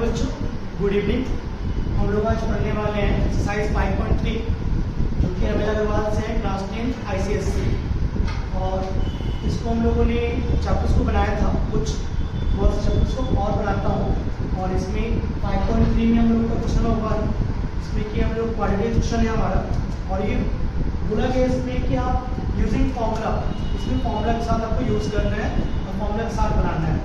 बच्चों, good evening. हम लोग आज पढ़ने वाले हैं एक्सरसाइज 5.3 जो कि अमित अग्रवाल से है, क्लास 10 ICSE। और इसको हम लोगों ने चैप्टर्स को बनाया था, कुछ बहुत से चैप्टर्स को और बनाता हूँ। और इसमें 5.3 में हम लोग का क्वेश्चन होगा इसमें कि हम लोग क्वाड्रेटिक क्वेश्चन है हमारा। और ये बोला गया इसमें कि आप यूजिंग फॉर्मूला, इसमें फॉर्मूला के साथ आपको यूज़ करना है और फॉर्मूला के साथ बनाना है।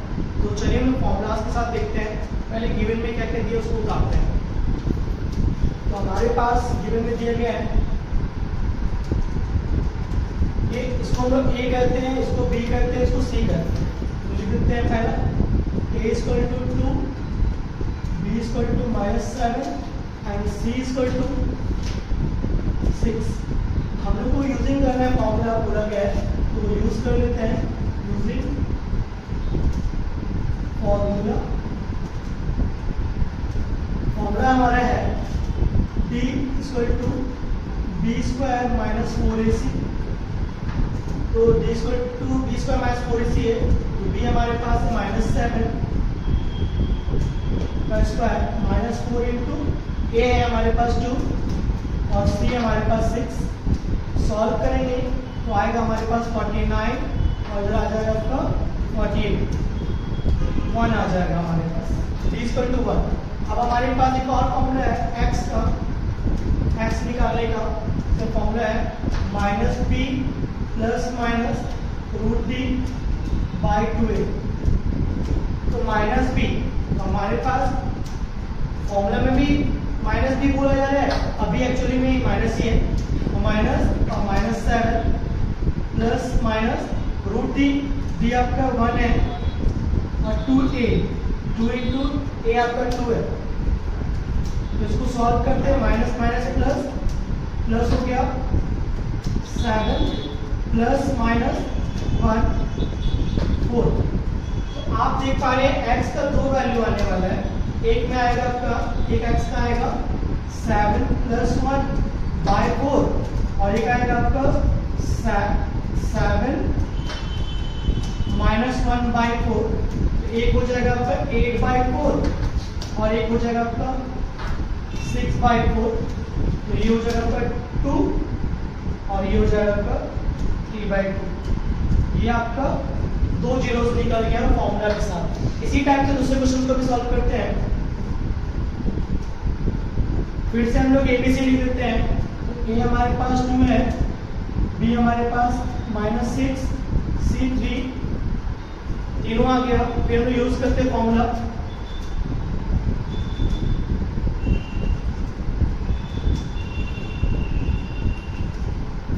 तो चलिए हम फॉर्मूलाज के साथ देखते हैं। पहले गिवन में क्या क्या दिया उसको उतारते हैं। तो हमारे पास गिवन में दिया गया है ये, इसको हम लोग ए कहते हैं, इसको बी कहते हैं, इसको सी कहते हैं। तो लिख देते हैं पहला a equal to 2, b equal to -7 and c equal to 6। हम लोग को यूजिंग करना है फॉर्मूला बोला गया है, तो यूज कर लेते हैं यूजिंग फॉर्मूला। फॉर्मूला हमारा है d equal to B square minus 4ac। तो d equal to B square minus 4ac है, तो b हमारे पास है -7 का स्क्वायर माइनस 4 इंटू a है हमारे पास 2 और c हमारे पास 6। सॉल्व करेंगे तो आएगा हमारे पास 49 और इधर आ जाएगा आपका 48, 1 आ जाएगा हमारे पास d इक्वल टू 1। अब हमारे पास एक और फॉर्मूला है x का, x निकालने का। तो फॉर्मूला है minus B plus minus root D by 2a। तो माइनस बी, तो हमारे पास फॉर्मूला में भी माइनस बी बोला जा रहा है, अभी एक्चुअली में माइनस ही है। तो माइनस और -7 plus minus root D, D आपका 1 है और 2a, 2 इंटू ए आपका 2 है। तो इसको सॉल्व करते हैं, माइनस माइनस प्लस, प्लस हो गया 7 प्लस माइनस 1 4। तो आप देख पा रहे हैं x का 2 वैल्यू आने वाला है। एक में आएगा आपका, एक x का आएगा 7 प्लस 1 बाय 4 और एक आएगा आपका 7 माइनस 1 बाई 4। एक हो जाएगा आपका 8 बाई 4 और एक हो जाएगा आपका 6 बाई 4। तो ये हो जाएगा आपका 2 और ये हो जाएगा आपका 3 बाई 2। ये आपका 2 जीरोस निकल गया फॉर्मूला के साथ। इसी टाइप से दूसरे क्वेश्चन को भी सॉल्व करते हैं। फिर से हम लोग एबीसी लिख देते हैं। तो ए हमारे पास 2 है, बी हमारे पास -6, सी 3, तीनों आ गया। फिर हम यूज करते हैं फॉर्मूला।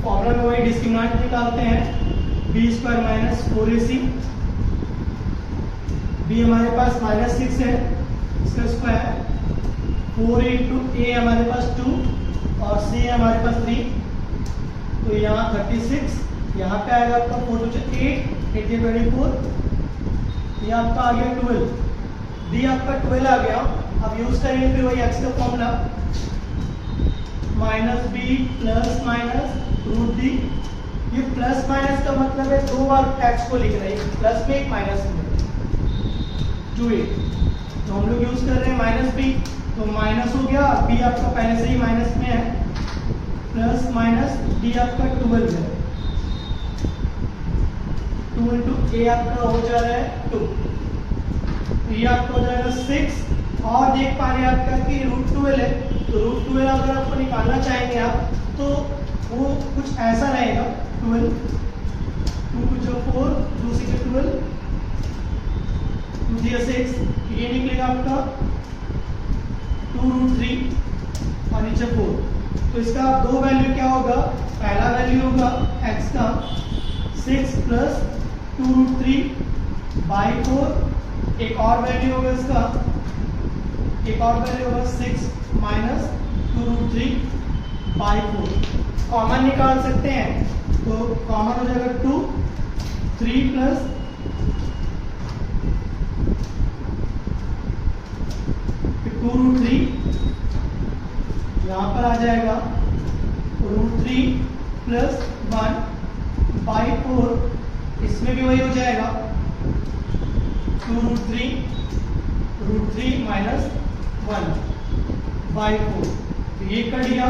फॉर्मूला में वही डिस्क्रिमिनेंट निकालते हैं, B square minus 4ac। B हमारे पास -6 है, इसका स्क्वायर 4 इंटू ए हमारे पास 2 और सी है हमारे पास 3। तो यहाँ 36, यहाँ पे आएगा आपका 4 to 8, 8 24। ये आपका आ गया 12, डी आपका 12 आ गया। अब यूज करेंगे फिर वही एक्स का formula, minus B plus minus root D. ये प्लस माइनस का मतलब है 2 बार एक्स को लिख रहे हैं, प्लस में एक माइनस में 2a। तो हम लोग यूज कर रहे हैं माइनस बी, तो माइनस हो गया, बी आपका पहले से ही माइनस में है, प्लस माइनस डी आपका 12 है। 2 इंटू ए आपका हो जा रहा है 2, तो ये आपका हो जाएगा 6। और देख पा रहे हैं आपका कि रूट 12 है, तो रूट 12 अगर आपको निकालना चाहेंगे आप तो वो कुछ ऐसा रहेगा 12, 2 to 4, 2 6 12, 2 3 6। ये निकलेगा आपका 2 रूट 3 और नीचे 4। तो इसका 2 वैल्यू क्या होगा, पहला वैल्यू होगा x का 6 प्लस 2 रूट 3 बाई 4। एक और वैल्यू होगा इसका, एक और वैल्यू होगा 6 माइनस 2 रूट 3 बाई 4। कॉमन निकाल सकते हैं, तो कॉमन हो जाएगा 2, 3 प्लस 2 रूट 3, यहाँ पर आ जाएगा रूट 3 प्लस 1 बाई 4। इसमें भी वही हो जाएगा 2 रूट 3, तो √3 माइनस 1 बाई 4। तो ये कट गया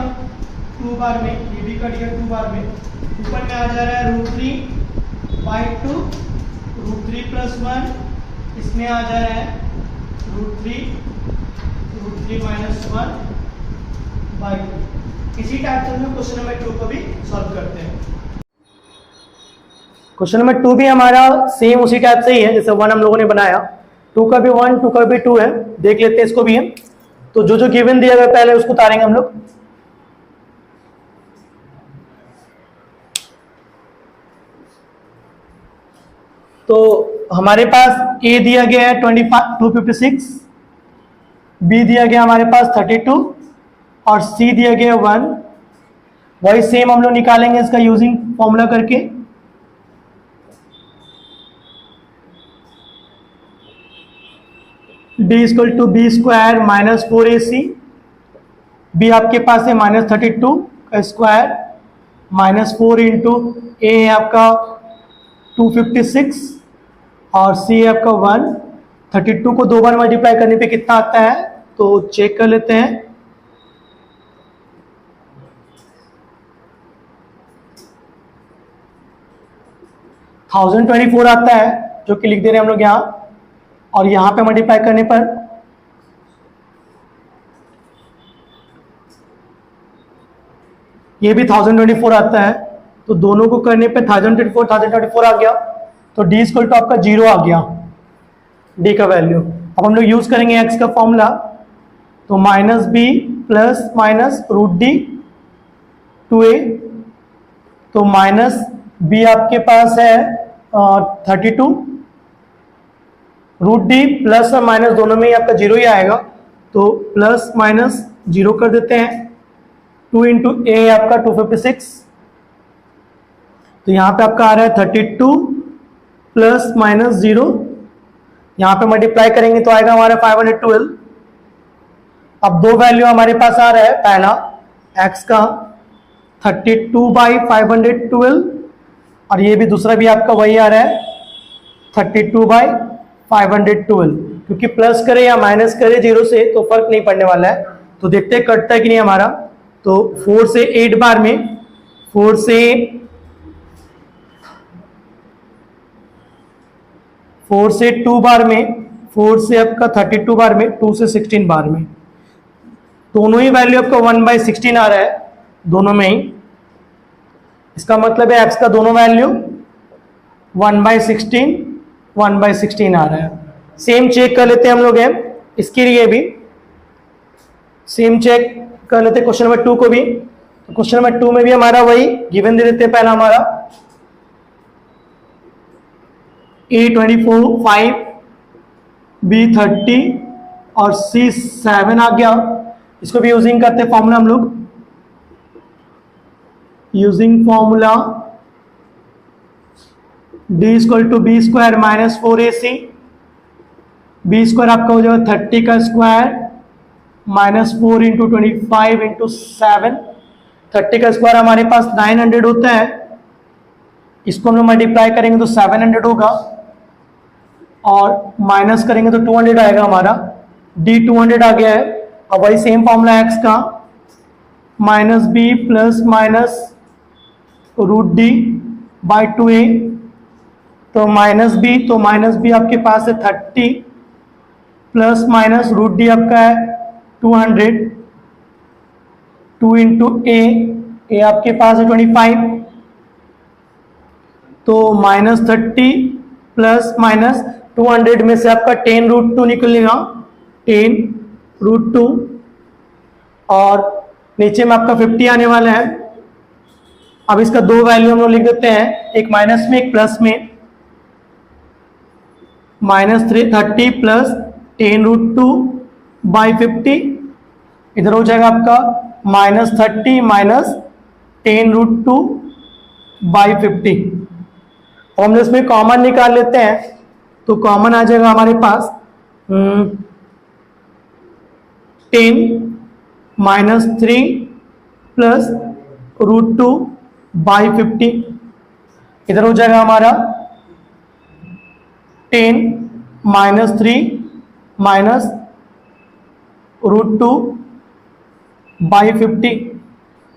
2 बार में, ये भी कट गया 2 बार में। ऊपर में आ जा रहा है √3 बाई 2, √3 प्लस 1, इसमें आ जा रहा है √3 माइनस 1 बाई 2। इसी टाइप से हम क्वेश्चन नंबर 2 को भी सॉल्व करते हैं। क्वेश्चन नंबर 2 भी हमारा सेम उसी टाइप से ही है जैसे 1 हम लोगों ने बनाया। 2 का भी 1, 2 का भी 2 है। देख लेते हैं इसको भी हम। तो जो जो गिवन दिया गया पहले उसको उतारेंगे हम लोग। तो हमारे पास A दिया गया है 256, B दिया गया हमारे पास 32 और C दिया गया 1। वही सेम हम लोग निकालेंगे इसका यूजिंग फॉर्मूला करके। D equal to B square minus 4AC। B आपके पास है -32 का स्क्वायर माइनस 4 इंटू A है आपका 256 और C है आपका 1। 32 को 2 बार मल्टीप्लाई करने पे कितना आता है तो चेक कर लेते हैं। थाउजेंड 24 आता है जो कि लिख दे रहे हैं हम लोग यहाँ, और यहाँ पे मल्टीप्लाई करने पर ये भी 1024 आता है। तो दोनों को करने पे 1024 आ गया। तो D इक्वल टू आपका 0 आ गया, D का वैल्यू। अब हम लोग यूज करेंगे x का फॉर्मूला। तो -b plus minus √d 2a। तो -b आपके पास है 32, √d प्लस और माइनस दोनों में ही आपका 0 ही आएगा। तो प्लस माइनस 0 कर देते हैं। 2 इंटू a आपका 256। तो यहाँ पे आपका आ रहा है 32 प्लस माइनस 0। यहाँ पे मल्टीप्लाई करेंगे तो आएगा हमारा 512। अब दो वैल्यू हमारे पास आ रहा है। पहला x का 32 बाई 512 और ये भी दूसरा भी आपका वही आ रहा है 32 बाई 512। क्योंकि प्लस करे या माइनस करे 0 से तो फर्क नहीं पड़ने वाला है। तो देखते हैं कटता है कि नहीं हमारा। तो 4 से 8 बार में, 4 से 2 बार में, 4 से आपका 32 बार में, 2 से 16 बार में, दोनों ही वैल्यू आपका 1/16 आ रहा है दोनों में ही। इसका मतलब है x का दोनों वैल्यू 1/16 आ रहा है। सेम चेक कर लेते हैं हम लोग हैं इसके लिए भी। सेम चेक कर लेते हैं क्वेश्चन नंबर 2 को भी। तो क्वेश्चन नंबर 2 में भी हमारा वही गिवन दे देते हैं। पहला हमारा A 24, 5, B 30 और C 7 आ गया। इसको भी यूजिंग करते हैं फॉर्मूला हम लोग। Using formula D equal to B square minus 4AC। B square आपका हो जाएगा 30 का स्क्वायर माइनस 4 इंटू 25 इंटू 7। 30 का स्क्वायर हमारे पास 900 होता है। इसको हम लोग मल्टीप्लाई करेंगे तो 700 होगा और माइनस करेंगे तो 200 आएगा हमारा। D 200 आ गया है। अब वही सेम फॉर्मूला x का -b plus minus √d by 2a। तो -b आपके पास है 30 प्लस माइनस √d आपका है 200। 2 इंटू a आपके पास है 25। तो -30 प्लस माइनस 200 में से आपका 10√2 निकलेगा, 10√2 और नीचे में आपका 50 आने वाला है। अब इसका दो वैल्यू हम लोग लिख देते हैं, एक माइनस में एक प्लस में। -30 प्लस 10√2 बाई 50 इधर हो जाएगा आपका -30 माइनस 10√2 बाई 50। अब हम इसमें कॉमन निकाल लेते हैं तो कॉमन आ जाएगा हमारे पास 10 माइनस 3 प्लस √2 बाई 50। इधर हो जाएगा हमारा 10 माइनस 3 माइनस √2 बाई 50,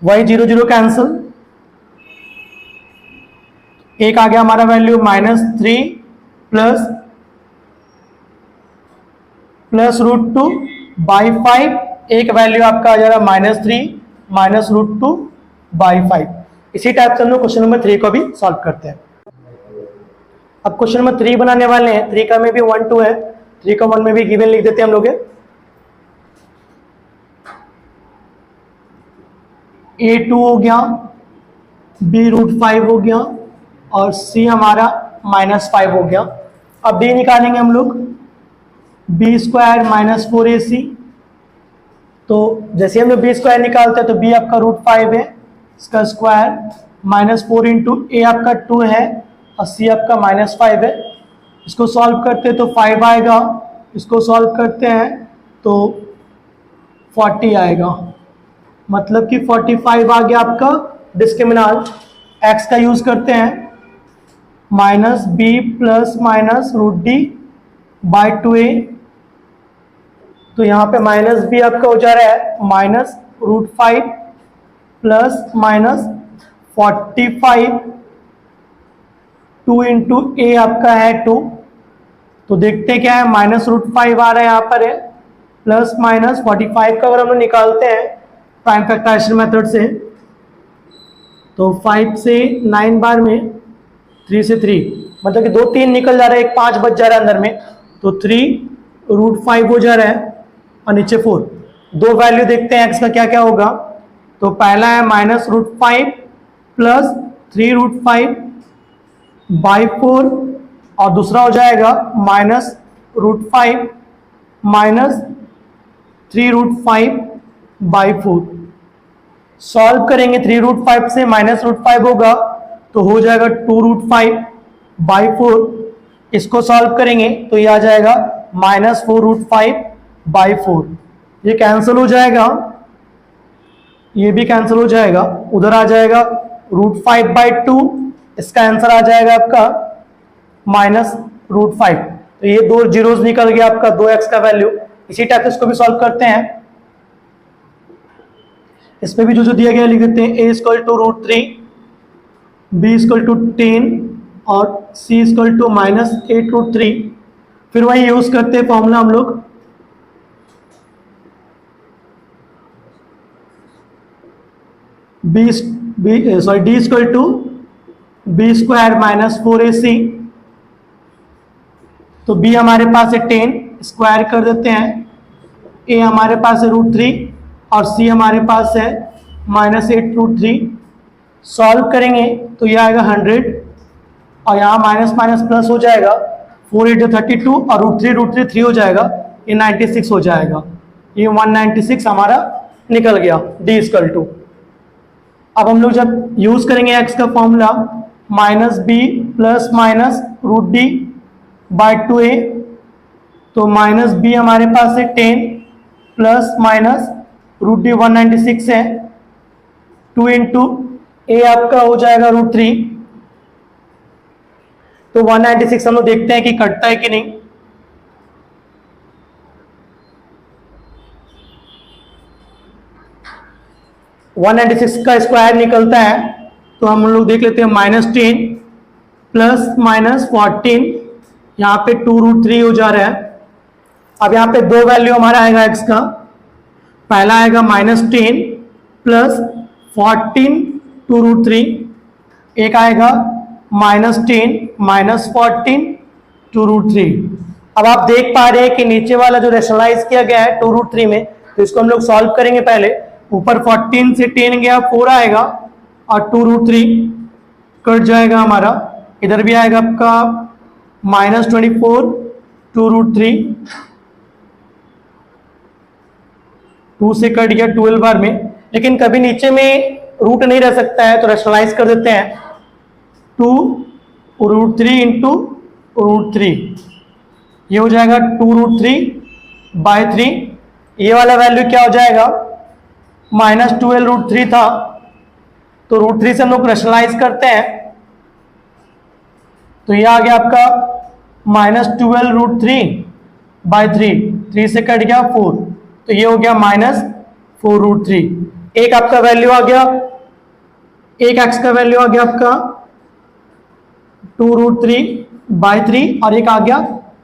वही 0 0 कैंसिल, एक आ गया हमारा वैल्यू -3 प्लस √2 बाई 5, एक वैल्यू आपका आ जा रहा है -3 √2 बाई 5। इसी टाइप से हम लोग क्वेश्चन नंबर 3 को भी सॉल्व करते हैं। अब क्वेश्चन नंबर 3 बनाने वाले हैं। 3 का में भी 1 2 है, 3 का 1 में भी गिवन लिख देते हैं हम लोग। A2 हो गया, B √5 हो गया और C हमारा -5 हो गया। अब D निकालेंगे हम लोग, B² -4AC। तो जैसे हम लोग B² निकालते हैं तो B आपका √5 है, इसका स्क्वायर -4 इंटू A आपका 2 है और C आपका -5 है। इसको सॉल्व करते हैं तो 5 आएगा, इसको सॉल्व करते हैं तो 40 आएगा, मतलब कि 45 आ गया आपका डिस्क्रिमिनेंट। x का यूज करते हैं, -b plus √d by 2a। तो यहाँ पे -b आपका हो जा रहा है -√5 प्लस -45, 2 इंटू a आपका है 2। तो देखते क्या है, -√5 आ रहा है यहाँ पर है, प्लस -45 का अगर हम लोग निकालते हैं प्राइम फैक्टराइजेशन मेथड से तो 5 से 9 बार में 3 से 3, मतलब कि 2 3 निकल जा रहा है, एक 5 बच जा रहा है अंदर में, तो 3 √5 हो जा रहा है और नीचे 4। दो वैल्यू देखते हैं x का क्या क्या होगा। तो पहला है -√5 प्लस 3 √5 बाई 4 और दूसरा हो जाएगा -√5 माइनस 3 √5 बाई 4। सॉल्व करेंगे 3 √5 से -√5 होगा तो हो जाएगा 2 √5 बाई 4। इसको सॉल्व करेंगे तो ये आ जाएगा -4 √5 बाई 4। ये कैंसिल हो जाएगा, ये भी कैंसिल हो जाएगा, उधर आ जाएगा √5 बाई 2। इसका आंसर आ जाएगा आपका -√5। तो ये दो जीरोस निकल गया आपका 2x का वैल्यू। इसी टाइप से इसको भी सॉल्व करते हैं। इसमें भी जो दिया गया लिख देते हैं, a = √3, b = 10 और c = -8 √3। फिर वही यूज करते हैं फॉर्मूला हम लोग, d = b² -4ac। तो b हमारे पास है 10, स्क्वायर कर देते हैं, a हमारे पास है √3 और c हमारे पास है -8 √3। सॉल्व करेंगे तो ये आएगा 100 और यहाँ माइनस माइनस प्लस हो जाएगा, 4 × 32 और √3 3 हो जाएगा, ये 96 हो जाएगा। ये 196 हमारा निकल गया d = अब हम लोग जब यूज करेंगे x का formula -b plus √d by 2a, तो -b हमारे पास है 10 प्लस √d 196 है, 2 इंटू a आपका हो जाएगा √3। तो 196 हम लोग देखते हैं कि कटता है कि नहीं। (196) का स्क्वायर निकलता है तो हम लोग देख लेते हैं, -10 प्लस -14, यहाँ पे 2 √3 हो जा रहा है। अब यहाँ पे दो वैल्यू हमारा आएगा x का, पहला आएगा -10 प्लस 14 2 √3, एक आएगा -10 -14 2 √3। अब आप देख पा रहे हैं कि नीचे वाला जो रेशनलाइज किया गया है 2 √3 में, तो इसको हम लोग सॉल्व करेंगे। पहले ऊपर 14 से 10 गया, 4 आएगा और 2 √3 कट जाएगा हमारा, इधर भी आएगा आपका -24 2 √3, 2 से कट गया 12 बार में, लेकिन कभी नीचे में रूट नहीं रह सकता है तो रेशनलाइज कर देते हैं, 2 √3 इंटू √3, ये हो जाएगा 2 √3 बाई 3। ये वाला वैल्यू क्या हो जाएगा, -12 √3 था, तो √3 से हम लोग रेशनलाइज करते हैं तो ये आ गया आपका -12 √3 बाई 3। 3 से कट गया 4, तो ये हो गया -4√3। एक आपका वैल्यू आ गया, एक x का वैल्यू आ गया आपका 2√3/3 और एक आ गया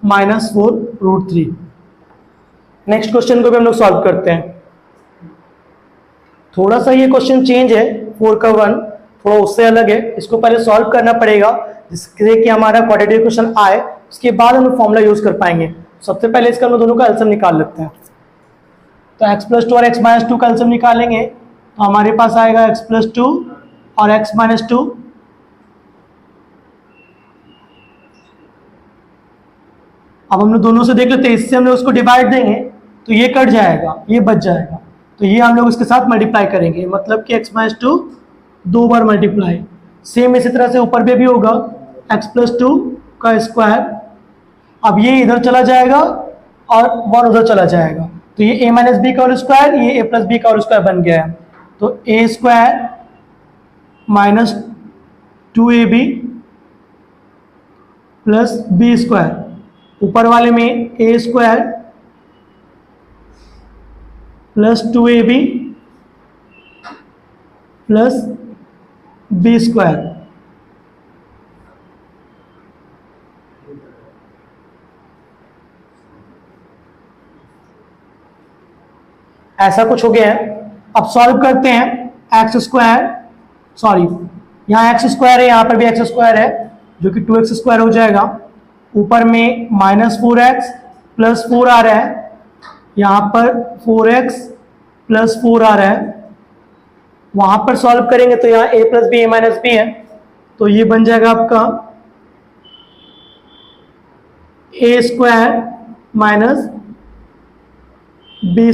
-4√3। नेक्स्ट क्वेश्चन को भी हम लोग सॉल्व करते हैं। थोड़ा सा ये क्वेश्चन चेंज है, 4 का 1 थोड़ा उससे अलग है, इसको पहले सॉल्व करना पड़ेगा जिससे कि हमारा क्वाड्रेटिक क्वेश्चन आए, उसके बाद हम फॉर्मूला यूज कर पाएंगे। सबसे पहले इसका हम लोग दोनों का एलसीएम निकाल लेते हैं। तो x+2 और x-2 का एलसीएम निकालेंगे तो हमारे पास आएगा x+2 और x-2। अब हम लोग दोनों से देख लेते हैं, इससे हम लोग उसको डिवाइड देंगे तो ये कट जाएगा, ये बच जाएगा, तो ये हम लोग इसके साथ मल्टीप्लाई करेंगे, मतलब कि x-2 दो बार मल्टीप्लाई। सेम इसी तरह से ऊपर पे भी होगा x+2 का स्क्वायर, अब ये इधर चला जाएगा और 1 उधर चला जाएगा, तो ये a - b का होल स्क्वायर, ये a + b का होल स्क्वायर बन गया है। तो a² - 2ab + b², ऊपर वाले में a² + 2ab + b²। ऐसा कुछ हो गया है। अब सॉल्व करते हैं, यहाँ x² है, यहाँ पर भी x² है, जो कि 2x² हो जाएगा। ऊपर में -4x + 4 आ रहा है, यहाँ पर 4x + 4 आ रहा है। वहाँ पर सॉल्व करेंगे तो यहाँ a + b a - b है, तो ये बन जाएगा आपका a² - b²।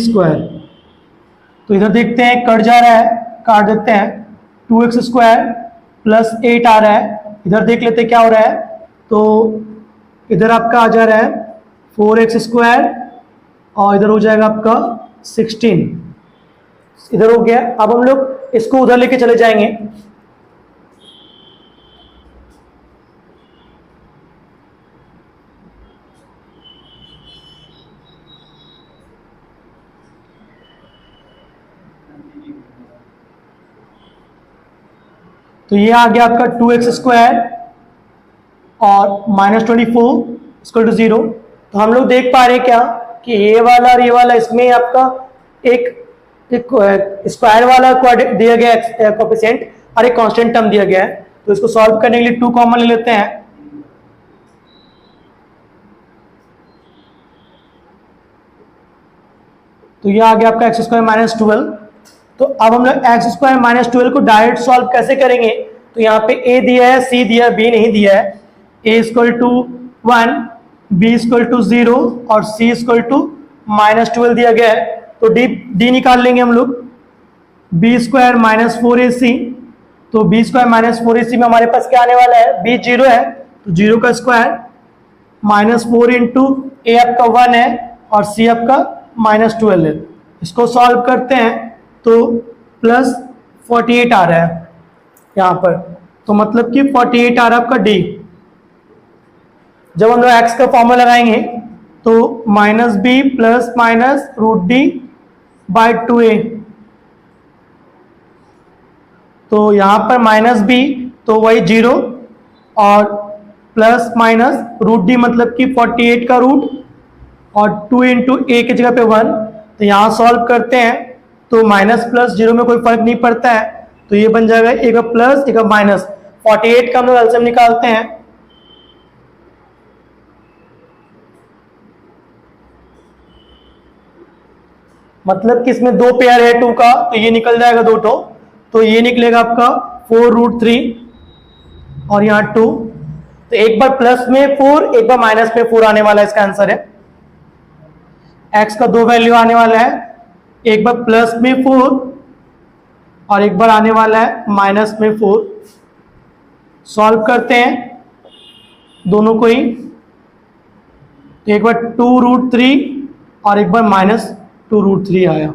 तो इधर देखते हैं कट जा रहा है, काट देते हैं, 2x² + 8 आ रहा है। इधर देख लेते हैं क्या हो रहा है, तो इधर आपका आ जा रहा है 4x² और इधर हो जाएगा आपका 16, इधर हो गया। अब हम लोग इसको उधर लेके चले जाएंगे, तो ये आ गया आपका 2x² और -24 = 0। तो हम लोग देख पा रहे हैं क्या कि ये वाला और ये वाला, इसमें आपका एक स्क्वायर वाला दिया गया है कोएफिशिएंट और एक कांस्टेंट टर्म दिया गया है। तो इसको सॉल्व करने के लिए 2 कॉमन ले लेते हैं, तो ये आ गया आपका x² - 12। तो अब हम लोग x² - 12 को डायरेक्ट सॉल्व कैसे करेंगे, तो यहाँ पे a दिया है, c दिया है, b नहीं दिया है। a = 1, b = 0 और c = -12 दिया गया है, तो d निकाल लेंगे हम लोग, b² - 4ac। तो b² - 4ac में हमारे पास क्या आने वाला है, b 0 है तो 0 का स्क्वायर, -4 × a आपका 1 है और c आपका -12 है। इसको सॉल्व करते हैं तो +48 आ रहा है यहाँ पर, तो मतलब कि 48 आ रहा है आपका d। जब हम लोग x का फॉर्मूला लगाएंगे तो -b ± √d/2a, तो यहाँ पर -b तो वही 0 और ±√d मतलब कि 48 का रूट और 2 × a की जगह पे 1। तो यहाँ सॉल्व करते हैं तो माइनस प्लस 0 में कोई फर्क नहीं पड़ता है, तो ये बन जाएगा एक प्लस एक माइनस। 48 का हम लोग एलसीएम निकालते हैं, मतलब कि इसमें दो पेयर है 2 का, तो ये निकल जाएगा 2 टो, तो ये निकलेगा आपका 4√3 और यहाँ 2, तो एक बार प्लस में 4 एक बार माइनस में 4 आने वाला है, इसका आंसर है। x का दो वैल्यू आने वाला है, एक बार प्लस में 4 और एक बार आने वाला है माइनस में 4। सॉल्व करते हैं दोनों को ही, तो एक बार 2√3 और एक बार -2√3 आया।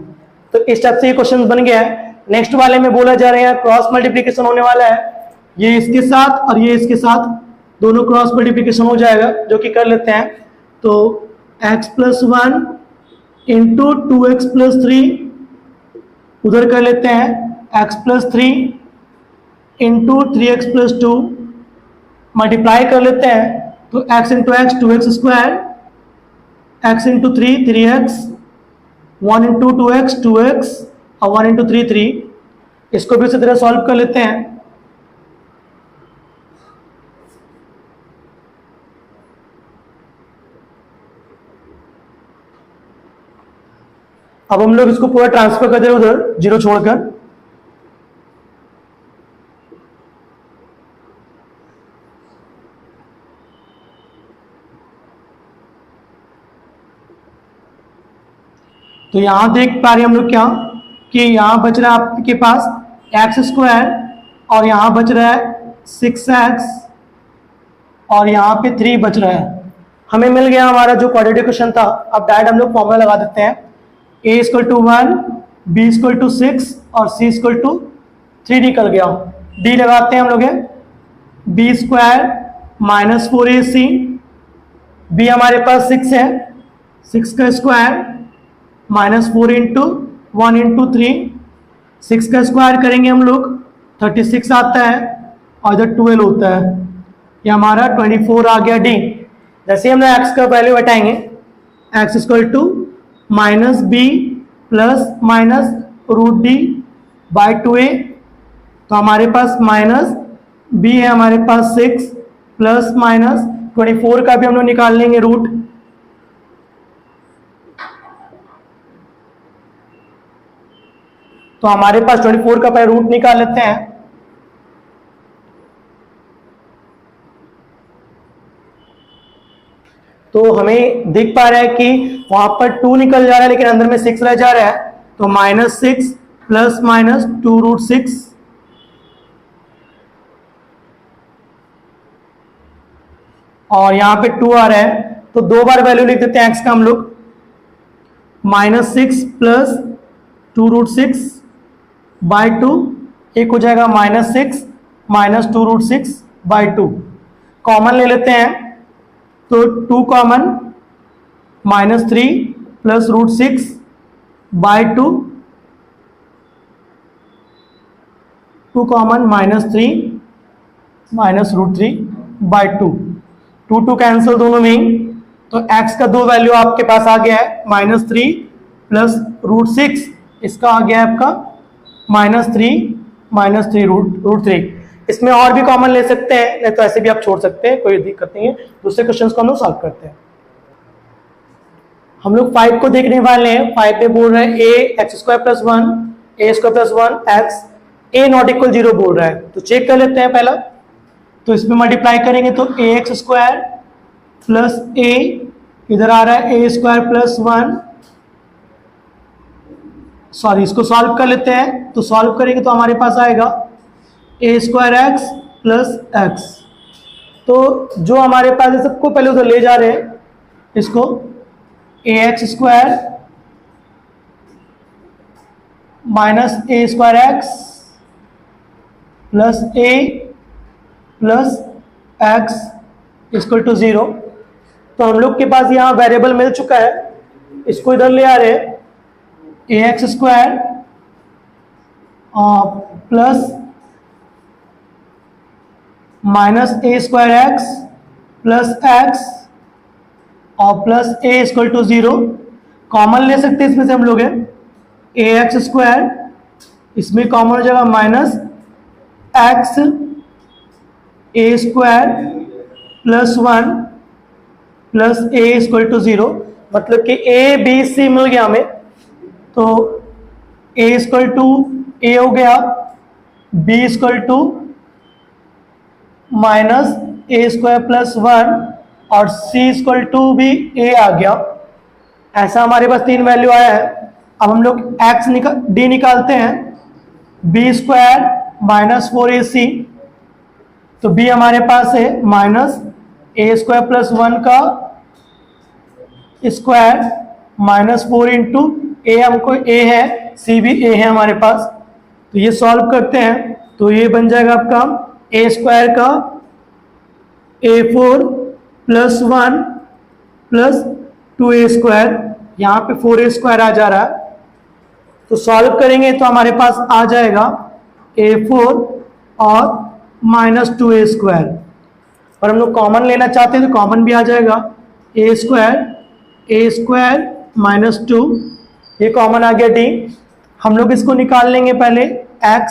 तो इस टाइप से ये क्वेश्चन बन गया है। नेक्स्ट वाले में बोला जा रहा है क्रॉस मल्टीप्लिकेशन होने वाला है, ये इसके साथ और ये इसके साथ दोनों क्रॉस मल्टीप्लिकेशन हो जाएगा, जो कि कर लेते हैं। तो x + 1 इंटू 2x+3, उधर कर लेते हैं x+3 इंटू 3x+2, मल्टीप्लाई कर लेते हैं तो x into x 2x², x into 3 3x, 1 into 2x 2x और 1 इंटू 3 3। इसको भी इसी तरह सॉल्व कर लेते हैं। अब हम लोग इसको पूरा ट्रांसफर कर दे उधर जीरो छोड़कर। तो यहां देख पा रहे हैं हम लोग क्या कि यहां बच रहा है आपके पास x² और यहां बच रहा है 6x और यहां पे 3 बच रहा है। हमें मिल गया हमारा जो क्वाड्रेटिक क्वेश्चन था। अब डायरेक्ट हम लोग फॉर्मूला लगा देते हैं, a = 1, b = 6 और c = 3 निकल गया। d लगाते हैं हम लोग है b² - 4ac, b हमारे पास 6 है, 6 का स्क्वायर -4 इंटू 1 इंटू 3, 6 का स्क्वायर करेंगे हम लोग 36 आता है और इधर 12 होता है, ये हमारा 24 आ गया। डी जैसे हम लोग x का वैल्यू हटाएंगे, x = -b प्लस √d/2a, तो हमारे पास -b है हमारे पास 6 प्लस -24 का भी हम लोग निकाल लेंगे रूट, तो हमारे पास 24 का पहले रूट निकाल लेते हैं। तो हमें दिख पा रहा है कि वहां पर 2 निकल जा रहा है लेकिन अंदर में 6 रह जा रहा है, तो -6 प्लस -2√6, और यहां पे 2 आ रहा है तो 2 बार वैल्यू लिख देते हैं x का हम लोग, -6 प्लस 2√6/2, एक हो जाएगा -6 - 2√6/2। कॉमन ले लेते हैं तो 2 कॉमन, -3 प्लस √6/2, 2 कॉमन -3 -√3/2, 2 कैंसिल दोनों में ही, तो x का 2 वैल्यू आपके पास आ गया है -3 प्लस √6, इसका आ गया है आपका -3 इसमें और भी कॉमन ले सकते हैं, नहीं तो ऐसे भी आप छोड़ सकते हैं, कोई दिक्कत नहीं है। दूसरे क्वेश्चंस को हम लोग सॉल्व करते हैं। हम लोग 5 को देखने वाले हैं। 5 पे बोल रहे हैं a² + 1 a² + 1 x a ≠ 0 बोल रहा है, तो चेक कर लेते हैं पहला। तो इसमें मल्टीप्लाई करेंगे तो ax² प्लस a, इधर आ रहा है a² + 1, सॉरी इसको सॉल्व कर लेते हैं। तो सॉल्व करेंगे तो हमारे पास आएगा a² x प्लस x, तो जो हमारे पास है सबको पहले उधर ले जा रहे हैं, इसको ax² - a² x plus a plus x = 0। तो हम लोग के पास यहाँ वेरिएबल मिल चुका है, इसको इधर ले आ रहे हैं, ax² plus -a² x plus x और प्लस a = 0। कॉमन ले सकते हैं इसमें से हम लोग है ax², इसमें कॉमन हो जाएगा -x a² plus 1 plus a = 0, मतलब कि a b c मिल गया हमें, तो a = a हो गया, b = -a² प्लस 1 और c = भी a आ गया। ऐसा हमारे पास 3 वैल्यू आया है। अब हम लोग d निकालते हैं, b² - 4ac, तो b हमारे पास है -a² प्लस 1 का स्क्वायर -4 इंटू a, हमको a है, c भी a है हमारे पास, तो ये सॉल्व करते हैं तो ये बन जाएगा आपका a² का a4 + 1 + 2a², यहाँ पे 4a² आ जा रहा है, तो सॉल्व करेंगे तो हमारे पास आ जाएगा a4 और -2a², और हम लोग कॉमन लेना चाहते हैं तो कॉमन भी आ जाएगा, a² -2, ये कॉमन आ गया d। हम लोग इसको निकाल लेंगे पहले, x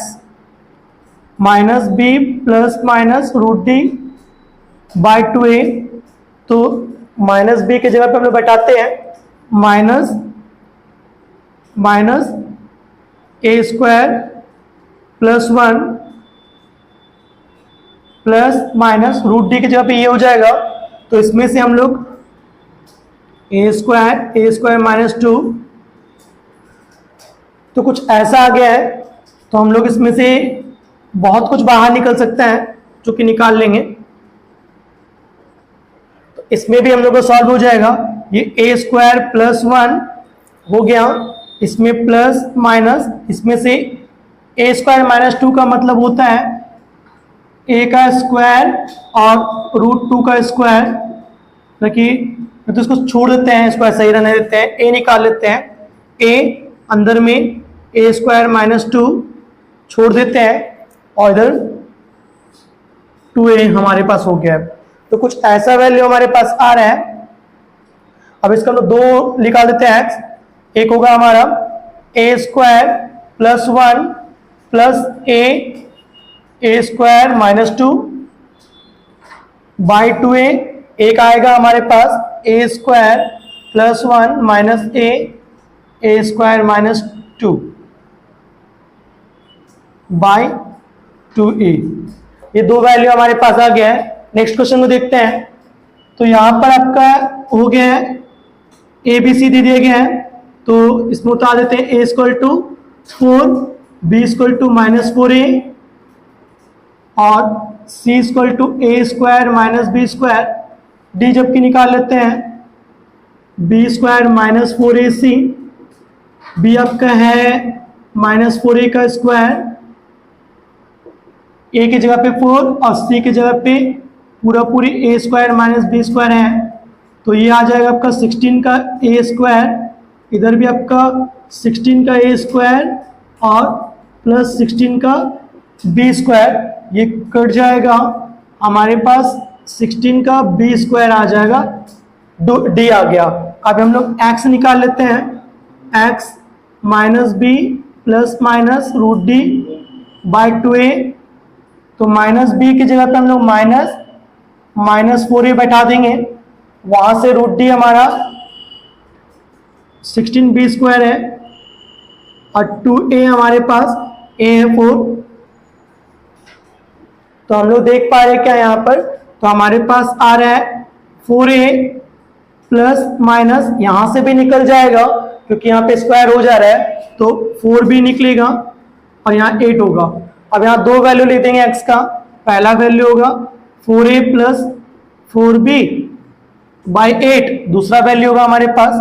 -b plus minus √d/2a, तो -b की जगह पे हम लोग बैठाते हैं minus a² plus 1 plus minus √d की जगह पे ये हो जाएगा, तो इसमें से हम लोग a² -2, तो कुछ ऐसा आ गया है। तो हम लोग इसमें से बहुत कुछ बाहर निकल सकता है जो कि निकाल लेंगे, तो इसमें भी हम लोग को सॉल्व हो जाएगा। ये a² प्लस 1 हो गया, इसमें प्लस माइनस, इसमें से a² -2 का मतलब होता है a का स्क्वायर और √2 का स्क्वायर, तो इसको छोड़ देते हैं, इसको ऐसा ही रहने देते हैं, a निकाल लेते हैं, a अंदर में a² -2 छोड़ देते हैं और इधर 2a हमारे पास हो गया है। तो कुछ ऐसा वैल्यू हमारे पास आ रहा है। अब इसका हम लोग दो निकाल देते हैं, x एक होगा हमारा a² plus 1 plus a² -2 by 2a, एक आएगा हमारे पास a² plus 1 minus a² -2 by 2a। ये दो वैल्यू हमारे पास आ गया है। नेक्स्ट क्वेश्चन को देखते हैं। तो यहाँ पर आपका हो गया है ए बी सी दे दिया गया है, तो इसमें उतार देते हैं a = 4, b = -4a और c = a² -b², d जबकि निकाल लेते हैं b² -4ac, b आपका है -4a का स्क्वायर, a की जगह पे 4 और c की जगह पे पूरी a² -b² है, तो ये आ जाएगा आपका 16 का a², इधर भी आपका 16 का a² और प्लस 16 का b², ये कट जाएगा, हमारे पास 16 का b² आ जाएगा, d आ गया। अब हम लोग x निकाल लेते हैं, x -b plus minus √d/2a, तो -b की जगह पे हम लोग -4a बैठा देंगे, वहां से √d हमारा 16b² है और 2a हमारे पास a है 4, तो हम लोग देख पा रहे हैं क्या यहाँ पर, तो हमारे पास आ रहा है 4a प्लस माइनस, यहाँ से भी निकल जाएगा क्योंकि यहाँ पे स्क्वायर हो जा रहा है, तो 4 भी निकलेगा और यहाँ 8 होगा। अब यहाँ दो वैल्यू ले देंगे x का, पहला वैल्यू होगा 4a प्लस 4b/8, दूसरा वैल्यू होगा हमारे पास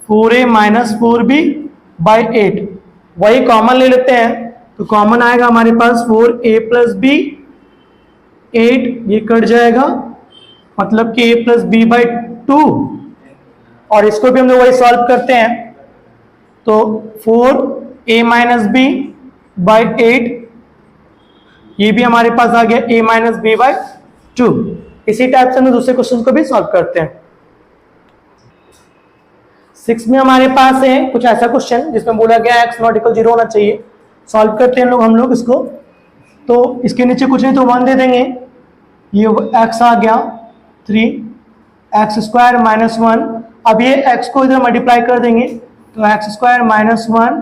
4a माइनस 4b/8, वही कॉमन ले लेते हैं, तो कॉमन आएगा हमारे पास 4a प्लस b, 8 ये कट जाएगा, मतलब कि a प्लस b/2, और इसको भी हम लोग वही सॉल्व करते हैं, तो 4a माइनस b/8, ये भी हमारे पास आ गया a माइनस b/2। इसी टाइप से हम दूसरे क्वेश्चन को भी सॉल्व करते हैं। 6 में हमारे पास है कुछ ऐसा क्वेश्चन जिसमें बोला गया x ≠ 0 होना चाहिए। सॉल्व करते हैं हम लोग इसको, तो इसके नीचे कुछ नहीं तो 1 दे देंगे, ये x आ गया 3x² -1, अब ये x को इधर मल्टीप्लाई कर देंगे, तो x² -1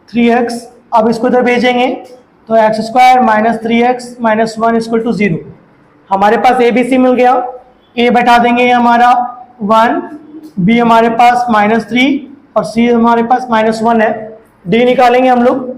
3x, अब इसको इधर भेजेंगे तो x² -3x -1 = 0। हमारे पास a b c मिल गया, a बैठा देंगे हमारा 1, b हमारे पास -3 और c हमारे पास -1 है, d निकालेंगे हम लोग,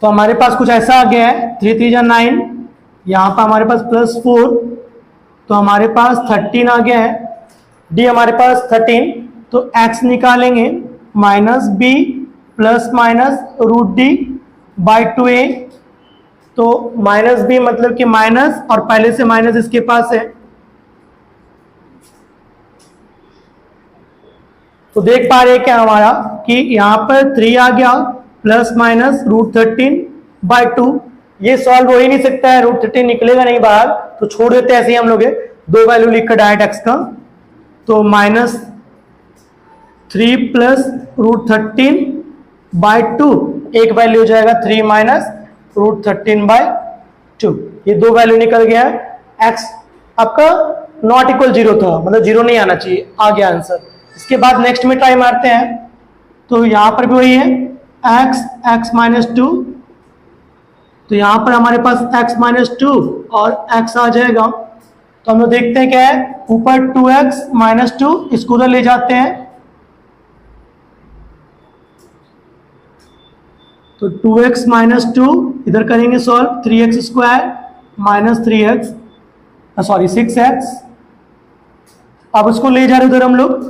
तो हमारे पास कुछ ऐसा आ गया है 3 3 जा 9, यहाँ पर हमारे पास +4, तो हमारे पास 13 आ गया है, d हमारे पास 13, तो x निकालेंगे minus B plus minus root D by 2a। तो माइनस बी मतलब कि माइनस, और पहले से माइनस इसके पास है, तो देख पा रहे हैं क्या हमारा कि यहाँ पर 3 आ गया प्लस माइनस रूट 13 बाई 2। ये सॉल्व हो ही नहीं सकता है, रूट 13 निकलेगा नहीं बाहर, तो छोड़ देते हैं ऐसे ही हम लोग, दो वैल्यू लिखकर डायरेक्ट एक्स का। तो माइनस 3 प्लस रूट 13 बाई 2, एक वैल्यू हो जाएगा 3 माइनस रूट 13 बाई 2। ये दो वैल्यू निकल गया है। एक्स आपका नॉट इक्वल 0 था, मतलब 0 नहीं आना चाहिए, आ गया आंसर। इसके बाद नेक्स्ट में ट्राई मारते हैं, तो यहां पर भी वही है x माइनस 2। तो यहां पर हमारे पास x माइनस 2 और x आ जाएगा। तो हम लोग देखते हैं क्या है, ऊपर 2x माइनस 2, इसको उधर ले जाते हैं, तो 2x माइनस 2 इधर करेंगे solve, 3x square minus 3x, sorry 6x। अब उसको ले जा रहे उधर हम लोग,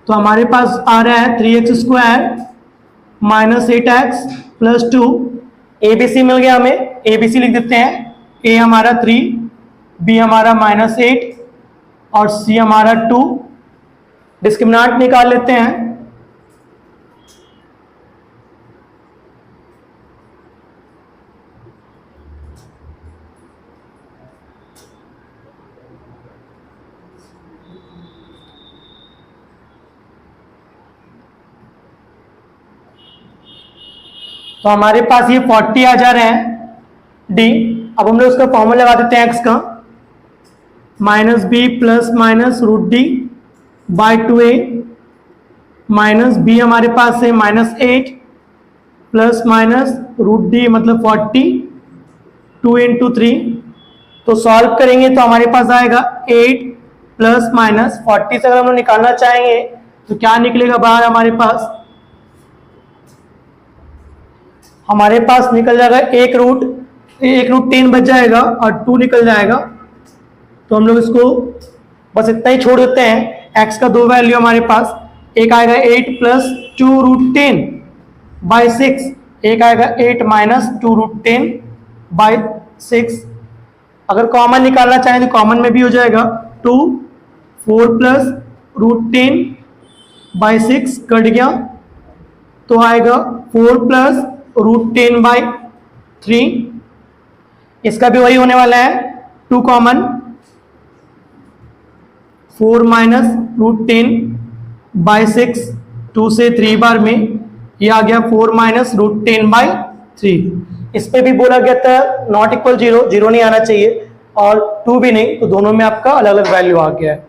तो हमारे पास आ रहा है 3x square minus 8x plus 2। ABC मिल गया हमें, ABC लिख देते हैं, A हमारा 3, B हमारा माइनस 8 और C हमारा 2। डिस्क्रिमिनेंट निकाल लेते हैं, तो हमारे पास ये 40 आ जा रहे हैं डी। अब हम लोग उसका फॉर्मूला लगा देते हैं एक्स का, minus B plus minus root D by 2a minus B हमारे पास है minus 8 plus minus root D मतलब 40, 2 इंटू 3। तो सॉल्व करेंगे तो हमारे पास आएगा 8 प्लस माइनस 40 से अगर हम लोग निकालना चाहेंगे तो क्या निकलेगा बाहर, हमारे पास निकल जाएगा एक रूट 10 बच जाएगा और 2 निकल जाएगा। तो हम लोग इसको बस इतना ही छोड़ देते हैं। x का दो वैल्यू हमारे पास, एक आएगा 8 प्लस 2 रूट 10 बाई 6, एक आएगा 8 माइनस 2 रूट 10 बाई 6। अगर कॉमन निकालना चाहें तो कॉमन में भी हो जाएगा 2, 4 प्लस रूट 10 बाई 6 कट गया, तो आएगा 4 प्लस रूट 10 बाई 3। इसका भी वही होने वाला है, 2 कॉमन, 4 माइनस रूट 10 बाई 6, 2 से 3 बार में ये आ गया 4 माइनस रूट 10 बाई 3। इस पे भी बोला गया था नॉट इक्वल 0, 0 नहीं आना चाहिए और 2 भी नहीं, तो दोनों में आपका अलग अलग वैल्यू आ गया है।